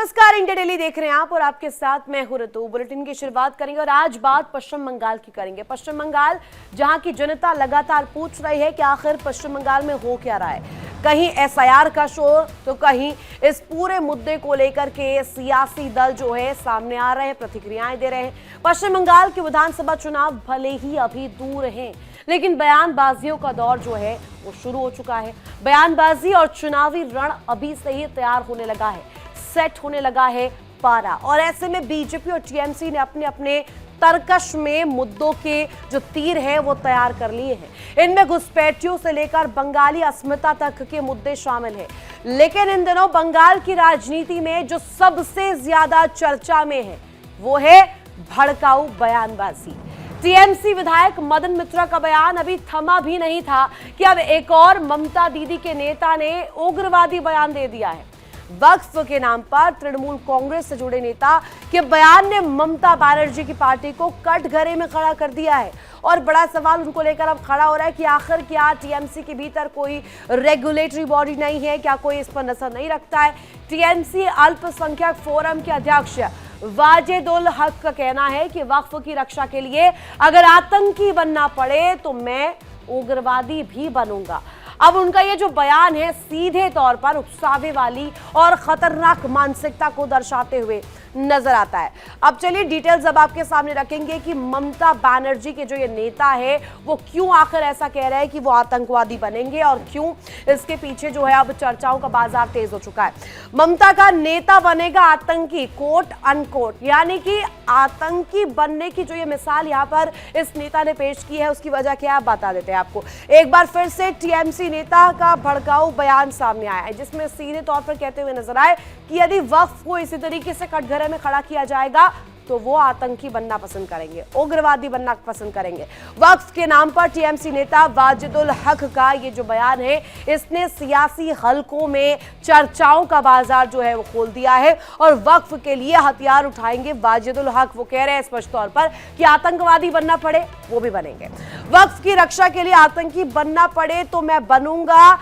नमस्कार, India daily देख रहे हैं आप और आपके साथ मैं हूं ऋतु। बुलेटिन की शुरुआत करेंगे और आज बात पश्चिम बंगाल की करेंगे। पश्चिम बंगाल जहां की जनता लगातार पूछ रही है कि आखिर पश्चिम बंगाल में हो क्या रहा है। कहीं एसआईआर का शोर तो कहीं इस पूरे मुद्दे को लेकर के सियासी दल जो है सामने आ रहे हैं, प्रतिक्रियाएं दे रहे हैं। पश्चिम बंगाल के विधानसभा चुनाव भले ही अभी दूर हैं, लेकिन बयानबाजियों का दौर जो है वो शुरू हो चुका है। बयानबाजी और चुनावी रण अभी से ही तैयार होने लगा है, सेट होने लगा है पारा। और ऐसे में बीजेपी और टीएमसी ने अपने अपने तर्कश में मुद्दों के जो तीर है वो तैयार कर लिए हैं। इनमें घुसपैठियों से लेकर बंगाली अस्मिता तक के मुद्दे शामिल हैं। लेकिन इन दिनों बंगाल की राजनीति में जो सबसे ज्यादा चर्चा में है वो है भड़काऊ बयानबाजी। टीएमसी विधायक मदन मित्रा का बयान अभी थमा भी नहीं था कि अब एक और ममता दीदी के नेता ने उग्रवादी बयान दे दिया है। वक्फ के नाम पर तृणमूल कांग्रेस से जुड़े नेता के बयान ने ममता बनर्जी की पार्टी को कटघरे में खड़ा कर दिया है। और बड़ा सवाल उनको लेकर अब खड़ा हो रहा है कि आखिर क्या टीएमसी के भीतर कोई रेगुलेटरी बॉडी नहीं है, क्या कोई इस पर नजर नहीं रखता है। टीएमसी अल्पसंख्यक फोरम के अध्यक्ष वाजिद उल हक का कहना है कि वक्फ की रक्षा के लिए अगर आतंकी बनना पड़े तो मैं उग्रवादी भी बनूंगा। अब उनका ये जो बयान है सीधे तौर पर उकसावे वाली और खतरनाक मानसिकता को दर्शाते हुए नजर आता है। अब चलिए डिटेल्स अब आपके सामने रखेंगे कि ममता बनर्जी के जो ये नेता है वो क्यों आखिर ऐसा कह रहे हैं कि वो आतंकवादी बनेंगे और क्यों इसके पीछे जो है अब चर्चाओं का बाजार तेज हो चुका है। ममता का नेता बनेगा आतंकी, कोट अनकोट, यानी कि आतंकी बनने की जो ये मिसाल यहाँ पर इस नेता ने पेश की है उसकी वजह क्या है आप बता देते हैं आपको। एक बार फिर से टीएमसी नेता का भड़काऊ बयान सामने आया है जिसमें सीधे तौर पर कहते हुए नजर आए कि यदि वक्फ को इसी तरीके से कटघरे में खड़ा किया जाएगा तो वो आतंकी बनना पसंद करेंगे, उग्रवादी बनना पसंद करेंगे। वक्फ के नाम पर टीएमसी नेता वाजिद उल हक का ये जो बयान है इसने सियासी हलकों में चर्चाओं का बाजार जो है वो खोल दिया है और वक्फ के लिए हथियार उठाएंगे वाजिद उल हक। वो कह रहे हैं स्पष्ट तौर पर कि आतंकवादी बनना पड़े वो भी बनेंगे, वक्फ की रक्षा के लिए आतंकी बनना पड़े तो मैं बनूंगा।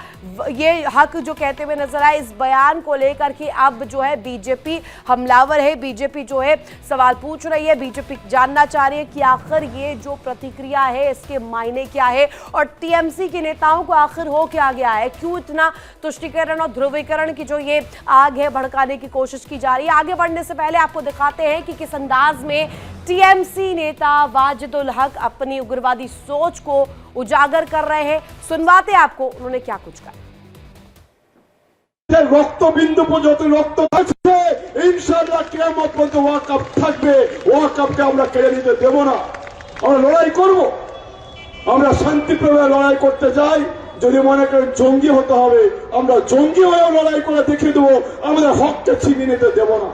ये हक जो कहते हुए नजर आए इस बयान को लेकर कि अब जो है बीजेपी हमलावर है, बीजेपी जो है सवाल पूछ रही है, बीजेपी जानना चाह रही है कि आखिर ये जो प्रतिक्रिया है इसके मायने क्या है और टीएमसी के नेताओं को आखिर हो क्या गया है, क्यों इतना तुष्टीकरण और ध्रुवीकरण की जो ये आग है भड़काने की कोशिश की जा रही है। आगे बढ़ने से पहले आपको दिखाते हैं कि किस अंदाज में टीएमसी नेता वाजिद उल हक अपनी उग्रवादी सोच को उजागर कर रहे हैं। सुनवाते आपको उन्होंने क्या कुछ कहा। রক্তবিন্দু পর্যন্ত রক্ত থাকবে ইনশাআল্লাহ কিয়ামত পর্যন্ত ওয়াকফ থাকবে, ওয়াকফকে আমরা কেড়ে নিতে দেব না। আমরা লড়াই করব, আমরা শান্তিপ্রিয় লড়াই করতে যাই। যদি মনে করেন জঙ্গি হতে হবে আমরা জঙ্গি হয়েও লড়াই করে দেখিয়ে দেবো, আমাদের হককে ছিনিয়ে নিতে দেব না।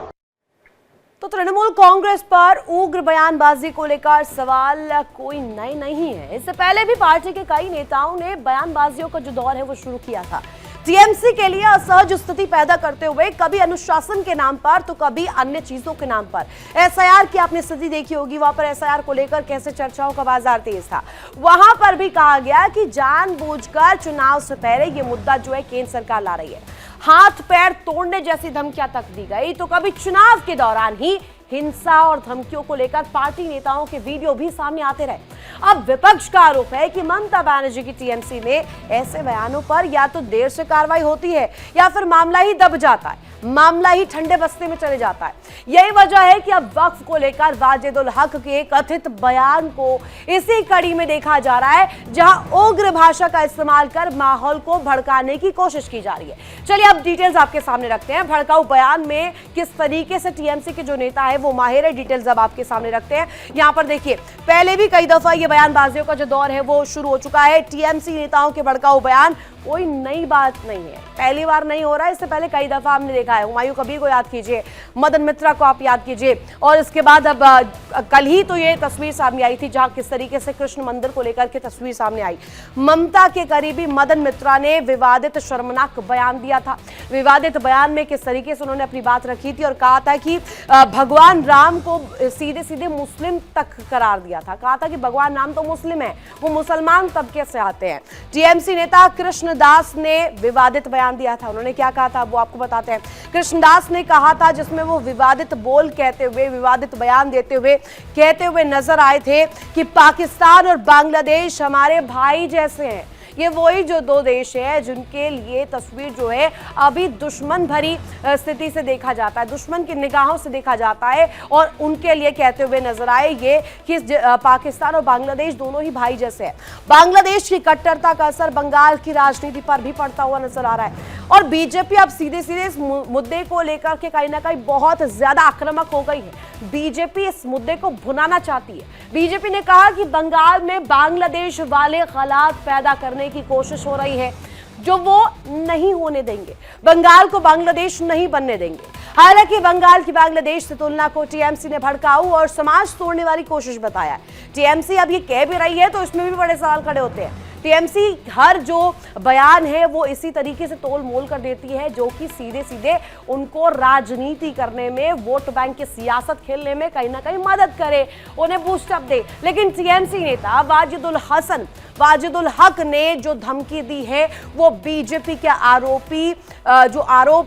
तो तृणमूल कांग्रेस पर उग्र बयानबाजी को लेकर सवाल कोई नए नहीं है। इससे पहले भी पार्टी के कई नेताओं ने बयानबाजियों का जो दौर है वो शुरू किया था। टीएमसी के लिए असहज स्थिति पैदा करते हुए कभी अनुशासन के नाम पर तो कभी अन्य चीजों के नाम पर। एसआईआर की आपने स्थिति देखी होगी, वहां पर एसआईआर को लेकर कैसे चर्चाओं का बाजार तेज था। वहां पर भी कहा गया कि जानबूझकर चुनाव से पहले ये मुद्दा जो है केंद्र सरकार ला रही है। हाथ पैर तोड़ने जैसी धमकियां तक दी गई तो कभी चुनाव के दौरान ही हिंसा और धमकियों को लेकर पार्टी नेताओं के वीडियो भी सामने आते रहे। अब विपक्ष का आरोप है कि ममता बनर्जी की टीएमसी में ऐसे बयानों पर या तो देर से कार्रवाई होती है या फिर मामला ही दब जाता है, मामला ही ठंडे बस्ते में चले जाता है। यही वजह है कि अब वक्फ को लेकर वाजिद उल हक के कथित बयान को इसी कड़ी में देखा जा रहा है जहां उग्र भाषा का इस्तेमाल कर माहौल को भड़काने की कोशिश की जा रही है। चलिए अब डिटेल्स आपके सामने रखते हैं। भड़काऊ बयान में किस तरीके से टीएमसी के जो नेता है वो माहिर है, डिटेल्स अब आपके सामने रखते हैं। यहां पर देखिए पहले भी कई दफा ये बयानबाजियों का जो दौर है वो शुरू हो चुका है। टीएमसी नेताओं के भड़काऊ बयान कोई नई बात नहीं है, पहली बार नहीं हो रहा है, इससे पहले कई दफा हमने देखा है। हुमायूं कबीर को याद कीजिए, मदन मित्रा को आप याद कीजिए और इसके बाद अब कल ही तो ये तस्वीर सामने आई थी जहां किस तरीके से कृष्ण मंदिर को लेकर के तस्वीर सामने आई। ममता के करीबी मदन मित्रा ने विवादित शर्मनाक बयान दिया था। विवादित बयान में किस तरीके से उन्होंने अपनी बात रखी थी और कहा था कि भगवान भगवान राम को सीधे सीधे मुस्लिम तक करार दिया था, कहा था कि भगवान राम तो मुस्लिम है, वो मुसलमान तबके से आते हैं। टीएमसी नेता कृष्णदास ने विवादित बयान दिया था। उन्होंने क्या कहा था वो आपको बताते हैं। कृष्णदास ने कहा था, जिसमें वो विवादित बोल कहते हुए, विवादित बयान देते हुए कहते हुए नजर आए थे कि पाकिस्तान और बांग्लादेश हमारे भाई जैसे हैं। ये वही जो दो देश है जिनके लिए तस्वीर जो है अभी दुश्मन भरी स्थिति से देखा जाता है, दुश्मन की निगाहों से देखा जाता है, और उनके लिए कहते हुए नजर आए ये कि पाकिस्तान और बांग्लादेश दोनों ही भाई जैसे हैं। बांग्लादेश की कट्टरता का असर बंगाल की राजनीति पर भी पड़ता हुआ नजर आ रहा है, और बीजेपी अब सीधे सीधे इस मुद्दे को लेकर के कहीं ना कहीं बहुत ज्यादा आक्रामक हो गई है। बीजेपी इस मुद्दे को भुनाना चाहती है। बीजेपी ने कहा कि बंगाल में बांग्लादेश वाले हालात पैदा करने की कोशिश हो रही है, जो वो नहीं होने देंगे। बंगाल को बांग्लादेश नहीं बनने देंगे। हालांकि बंगाल की बांग्लादेश से तुलना को टीएमसी ने भड़काऊ और समाज तोड़ने वाली कोशिश बताया है। टीएमसी अब ये कह भी रही है तो इसमें भी बड़े सवाल खड़े होते हैं। टीएमसी हर जो बयान है वो इसी तरीके से तोल मोल कर देती है, जो कि सीधे सीधे उनको राजनीति करने में, वोट बैंक की सियासत खेलने में कहीं ना कहीं मदद करे, उन्हें बूस्टअप दे। लेकिन टीएमसी नेता वाजिदुल हक ने जो धमकी दी है वो बीजेपी के आरोप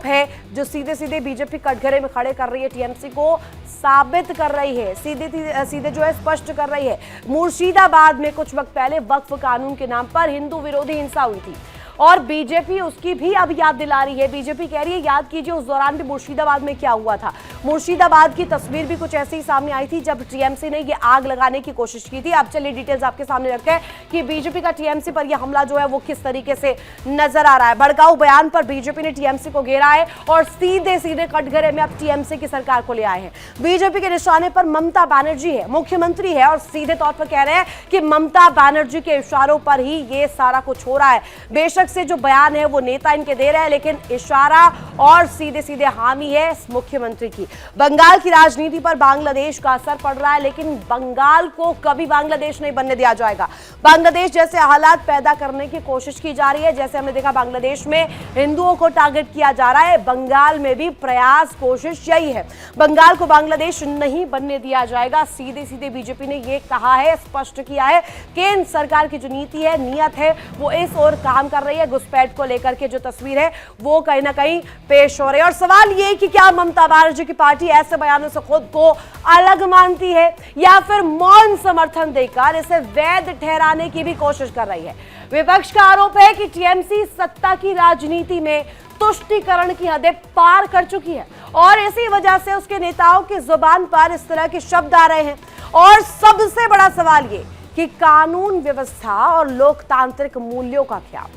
है, जो सीधे सीधे बीजेपी कटघरे में खड़े कर रही है, टीएमसी को साबित कर रही है, सीधे जो है स्पष्ट कर रही है। मुर्शिदाबाद में कुछ वक्त पहले वक्फ कानून के नाम पर हिंदू विरोधी हिंसा हुई थी, और बीजेपी उसकी भी अब याद दिला रही है। बीजेपी कह रही है याद कीजिए उस दौरान भी मुर्शिदाबाद में क्या हुआ था। मुर्शिदाबाद की तस्वीर भी कुछ ऐसे ही सामने आई थी जब टीएमसी ने ये आग लगाने की कोशिश की थी। अब चलिए डिटेल्स आपके सामने रखते हैं कि बीजेपी का टीएमसी पर यह हमला जो है वो किस तरीके से नजर आ रहा है। भड़काऊ बयान पर बीजेपी ने टीएमसी को घेरा है और सीधे सीधे कटघरे में अब टीएमसी की सरकार को ले आए हैं। बीजेपी के निशाने पर ममता बनर्जी है, मुख्यमंत्री है, और सीधे तौर पर कह रहे हैं कि ममता बनर्जी के इशारों पर ही ये सारा कुछ हो रहा है। बेशक से जो बयान है वो नेता इनके दे रहे हैं, लेकिन इशारा और सीधे सीधे हामी है मुख्यमंत्री की। बंगाल की राजनीति पर बांग्लादेश का असर पड़ रहा है, लेकिन बंगाल को कभी बांग्लादेश नहीं बनने दिया जाएगा। बांग्लादेश जैसे हालात पैदा करने की कोशिश की जा रही है, जैसे हमने देखा बांग्लादेश में हिंदुओं को टारगेट किया जा रहा है, बंगाल में भी प्रयास कोशिश यही है। बंगाल को बांग्लादेश नहीं बनने दिया जाएगा। सीधे सीधे बीजेपी ने यह कहा है, स्पष्ट किया है, केंद्र सरकार की जो नीति है, नियत है, वो इस ओर काम कर रही है। घुसपैठ को लेकर के जो तस्वीर है वो कहीं ना कहीं पेश हो रही है, और सवाल ये कि क्या ममता बनर्जी की पार्टी ऐसे बयानों से खुद को अलग मानती है, या फिर मौन समर्थन देकर इसे वैध ठहराने की भी कोशिश कर रही है। विपक्ष का आरोप है कि टीएमसी सत्ता की राजनीति में तुष्टीकरण की हदें पार कर चुकी है, और इसी वजह से उसके नेताओं की जुबान पर इस तरह के शब्द आ रहे हैं। और सबसे बड़ा सवाल ये कि कानून व्यवस्था और लोकतांत्रिक मूल्यों का क्या,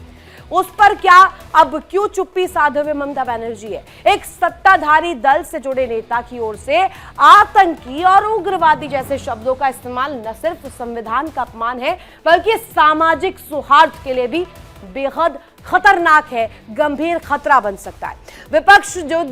उस पर क्या अब क्यों चुप्पी साधे हुए ममता बनर्जी है। एक सत्ताधारी दल से जुड़े नेता की ओर से आतंकी और उग्रवादी जैसे शब्दों का इस्तेमाल न सिर्फ संविधान का अपमान है, बल्कि सामाजिक सौहार्द के लिए भी बेहद खतरनाक है, गंभीर खतरा बन सकता है। विपक्ष जो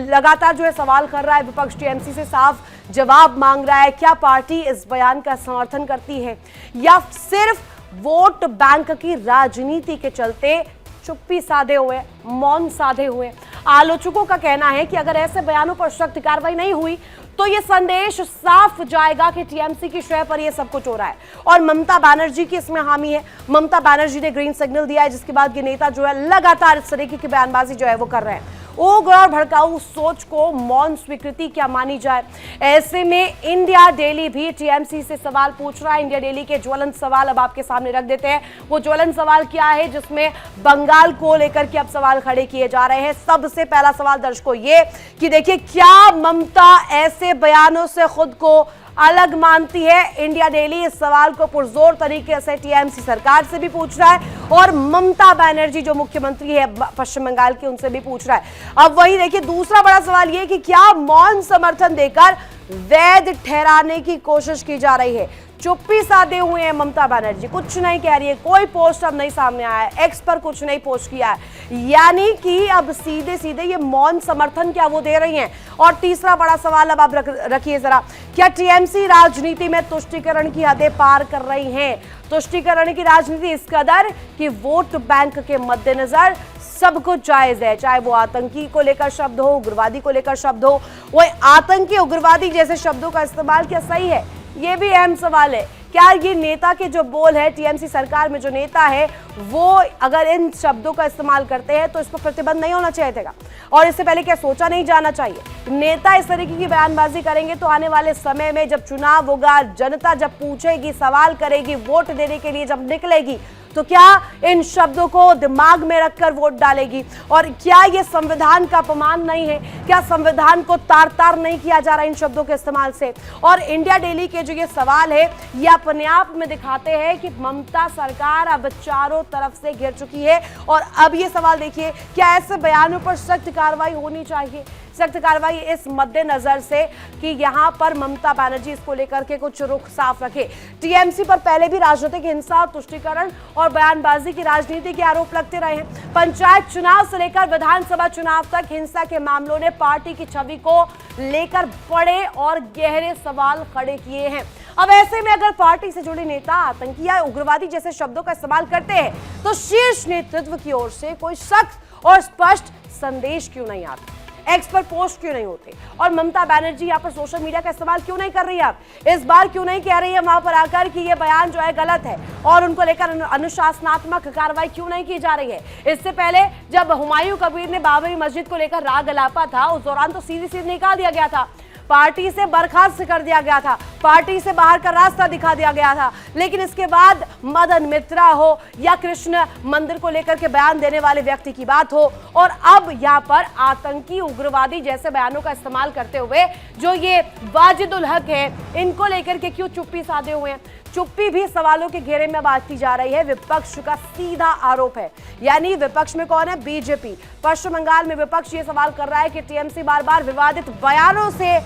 लगातार जो है सवाल कर रहा है, विपक्ष टीएमसी से साफ जवाब मांग रहा है। क्या पार्टी इस बयान का समर्थन करती है, या सिर्फ वोट बैंक की राजनीति के चलते चुप्पी साधे हुए, मौन साधे हुए। आलोचकों का कहना है कि अगर ऐसे बयानों पर सख्त कार्रवाई नहीं हुई तो यह संदेश साफ जाएगा कि टीएमसी की शय पर यह सब कुछ हो रहा है, और ममता बनर्जी की इसमें हामी है। ममता बनर्जी ने ग्रीन सिग्नल दिया है, जिसके बाद ये नेता जो है लगातार इस तरीके की बयानबाजी जो है वो कर रहे हैं। उग्र और भड़काऊ सोच को मौन स्वीकृति क्या मानी जाए। ऐसे में इंडिया डेली भी टीएमसी से सवाल पूछ रहा है। इंडिया डेली के ज्वलंत सवाल अब आपके सामने रख देते हैं। वो ज्वलंत सवाल क्या है, जिसमें बंगाल को लेकर के अब सवाल खड़े किए जा रहे हैं। सबसे पहला सवाल दर्शकों ये कि देखिए, क्या ममता ऐसे बयानों से खुद को अलग मानती है। इंडिया डेली इस सवाल को पुरजोर तरीके से टीएमसी सरकार से भी पूछ रहा है, और ममता बनर्जी जो मुख्यमंत्री है पश्चिम बंगाल की, उनसे भी पूछ रहा है। अब वही देखिए, दूसरा बड़ा सवाल ये कि क्या मौन समर्थन देकर वैध ठहराने की कोशिश की जा रही है। चुप्पी साधे हुए हैं ममता बनर्जी, कुछ नहीं कह रही है, कोई पोस्ट अब नहीं सामने आया है, एक्स पर कुछ नहीं पोस्ट किया है, यानी कि अब सीधे सीधे ये मौन समर्थन क्या वो दे रही हैं। और तीसरा बड़ा सवाल अब आप रखिए जरा, क्या टीएमसी राजनीति में तुष्टीकरण की हदें पार कर रही हैं? तुष्टीकरण की राजनीति इस कदर कि वोट बैंक के मद्देनजर सब कुछ जायज है, चाहे वो आतंकी को लेकर शब्द हो, उग्रवादी को लेकर शब्द हो। वो आतंकी उग्रवादी जैसे शब्दों का इस्तेमाल क्या सही है? ये भी अहम सवाल है। क्या ये नेता के जो बोल है, टीएमसी सरकार में जो नेता है वो अगर इन शब्दों का इस्तेमाल करते हैं तो इस पर प्रतिबंध नहीं होना चाहिए था? और इससे पहले क्या सोचा नहीं जाना चाहिए? नेता इस तरीके की बयानबाजी करेंगे तो आने वाले समय में जब चुनाव होगा, जनता जब पूछेगी, सवाल करेगी, वोट देने के लिए जब निकलेगी, तो क्या इन शब्दों को दिमाग में रखकर वोट डालेगी? और क्या ये संविधान का अपमान नहीं है? क्या संविधान को तार तार नहीं किया जा रहा इन शब्दों के इस्तेमाल से? और इंडिया डेली के जो ये सवाल है, ये अपने आप में दिखाते हैं कि ममता सरकार अब चारों तरफ से घिर चुकी है। और अब ये सवाल देखिए, क्या ऐसे बयानों पर सख्त कार्रवाई होनी चाहिए? सख्त कार्रवाई इस मद्देनजर से कि यहां पर ममता बनर्जी इसको लेकर के कुछ रुख साफ रखे। टीएमसी पर पहले भी राजनीतिक हिंसा, तुष्टीकरण और बयानबाजी की राजनीति के आरोप लगते रहे हैं। पंचायत चुनाव से लेकर विधानसभा चुनाव तक हिंसा के मामलों ने पार्टी की छवि को लेकर बड़े और गहरे सवाल खड़े किए हैं। अब ऐसे में अगर पार्टी से जुड़े नेता आतंकी या उग्रवादी जैसे शब्दों का इस्तेमाल करते हैं तो शीर्ष नेतृत्व की ओर से कोई सख्त और स्पष्ट संदेश क्यों नहीं आता? एक्स पर पोस्ट क्यों नहीं होते? और ममता बनर्जी यहाँ पर सोशल मीडिया का इस्तेमाल क्यों नहीं कर रही है? आप इस बार क्यों नहीं कह रही है वहां पर आकर कि ये बयान जो है गलत है, और उनको लेकर अनुशासनात्मक कार्रवाई क्यों नहीं की जा रही है? इससे पहले जब हुमायूं कबीर ने बाबरी मस्जिद को लेकर राग अलापा था, उस दौरान तो सीधी सीधी निकाल दिया गया था, पार्टी से बर्खास्त कर दिया गया था, पार्टी से बाहर का रास्ता दिखा दिया गया था। लेकिन इसके बाद मदन मित्रा हो या कृष्ण मंदिर को लेकर के बयान देने वाले व्यक्ति की बात हो, और अब यहाँ पर आतंकी उग्रवादी जैसे बयानों का इस्तेमाल करते हुए जो ये वाजिदुल हक है, इनको लेकर के क्यों चुप्पी साधे हुए हैं? चुप्पी भी सवालों के घेरे में बांटती जा रही है। विपक्ष का सीधा आरोप है, यानी विपक्ष में कौन है? बीजेपी। पश्चिम बंगाल में विपक्ष ये सवाल कर रहा है कि टीएमसी बार बार विवादित बयानों से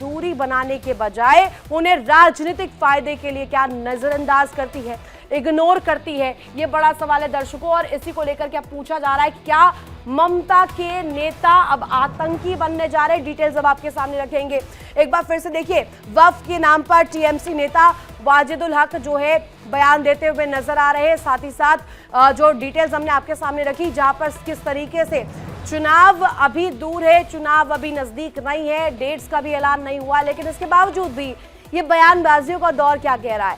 दूरी बनाने के बजाय उन्हें राजनीतिक फायदे के लिए क्या नजरअंदाज करती है, इग्नोर करती है? ये बड़ा सवाल है दर्शकों, और इसी को लेकर क्या पूछा जा रहा है कि क्या ममता के नेता अब आतंकी बनने जा रहे हैं? डिटेल्स अब आपके सामने रखेंगे। एक बार फिर से देखिए, वक्फ के नाम पर टीएमसी नेता वाजिदुल हक जो है बयान देते हुए नजर आ रहे हैं। साथ ही साथ जो डिटेल्स हमने आपके सामने रखी, जहां पर किस तरीके से चुनाव अभी दूर है, चुनाव अभी नजदीक नहीं है, डेट्स का भी ऐलान नहीं हुआ, लेकिन इसके बावजूद भी ये बयानबाजियों का दौर क्या कह रहा है?